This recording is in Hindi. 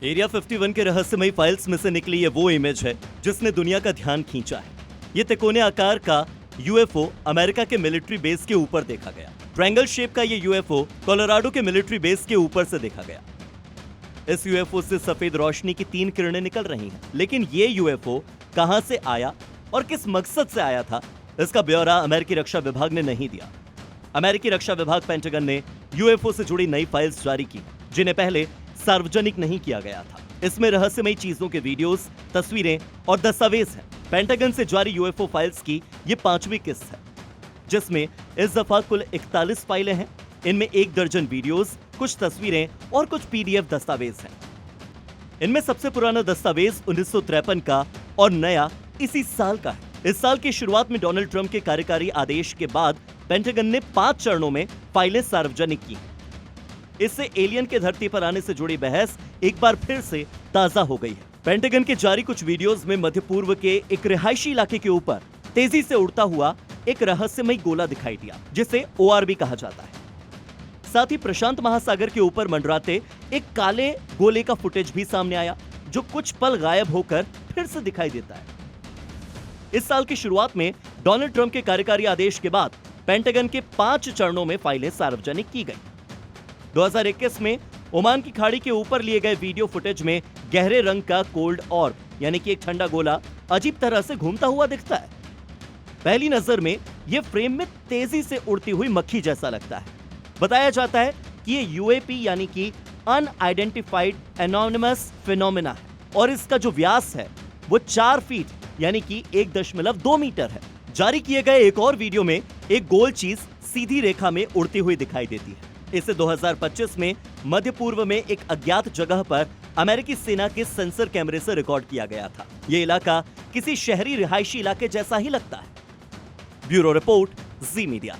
एरिया 51 के रहस्यमयी फाइल्स में से निकली ये वो इमेज है जिसने दुनिया का ध्यान खींचा है। ये तिकोने आकार का यूएफओ अमेरिका के मिलिट्री बेस के ऊपर देखा गया। ट्रायंगल शेप का ये यूएफओ कोलोराडो के मिलिट्री बेस के ऊपर से देखा गया। इस यूएफओ से सफेद रोशनी की 3 किरणें निकल रही हैं, लेकिन ये यूएफओ कहां से आया और किस मकसद से आया था, इसका ब्यौरा अमेरिकी रक्षा विभाग ने नहीं दिया। अमेरिकी रक्षा विभाग पेंटागन ने यूएफओ से जुड़ी नई फाइल्स जारी की, जिन्हें पहले सार्वजनिक नहीं किया गया था। इसमें रहस्यमयी चीजों के वीडियोस, तस्वीरें और दस्तावेज हैं। पेंटागन से जारी यूएफओ फाइल्स की ये 5वीं किस्त है, जिसमें इस दफा कुल 41 फाइलें हैं। इनमें 1 दर्जन वीडियोस, कुछ तस्वीरें और कुछ पीडीएफ दस्तावेज हैं। इनमें सबसे पुराना दस्तावेज 1953 का और नया इसी साल का है। इस साल की शुरुआत में डोनाल्ड ट्रंप के कार्यकारी आदेश के बाद पेंटागन ने 5 चरणों में फाइलें सार्वजनिक की। इससे एलियन के धरती पर आने से जुड़ी बहस एक बार फिर से ताजा हो गई है। पेंटागन के जारी कुछ वीडियोस में मध्य पूर्व के एक रिहायशी इलाके के ऊपर तेजी से उड़ता हुआ एक रहस्यमयी गोला दिखाई दिया, जिसे ओआरबी कहा जाता है। साथ ही प्रशांत महासागर के ऊपर मंडराते एक काले गोले का फुटेज भी सामने आया, जो कुछ पल गायब होकर फिर से दिखाई देता है। इस साल की शुरुआत में डोनाल्ड ट्रंप के कार्यकारी आदेश के बाद पेंटागन के 5 चरणों में फाइलें सार्वजनिक की गई। 2021 में ओमान की खाड़ी के ऊपर लिए गए वीडियो फुटेज में गहरे रंग का कोल्ड ऑर्ब यानी कि एक ठंडा गोला अजीब तरह से घूमता हुआ दिखता है। पहली नजर में यह फ्रेम में तेजी से उड़ती हुई मक्खी जैसा लगता है। बताया जाता है कि यह यूएपी यानी कि अनआइडेंटिफाइड एनोनिमस फिनोमेना है और इसका जो व्यास है वो 4 फीट यानी कि 1.2 मीटर है। जारी किए गए एक और वीडियो में एक गोल चीज सीधी रेखा में उड़ती हुई दिखाई देती है। इसे 2025 में मध्य पूर्व में एक अज्ञात जगह पर अमेरिकी सेना के सेंसर कैमरे से रिकॉर्ड किया गया था। यह इलाका किसी शहरी रिहायशी इलाके जैसा ही लगता है। ब्यूरो रिपोर्ट, जी मीडिया।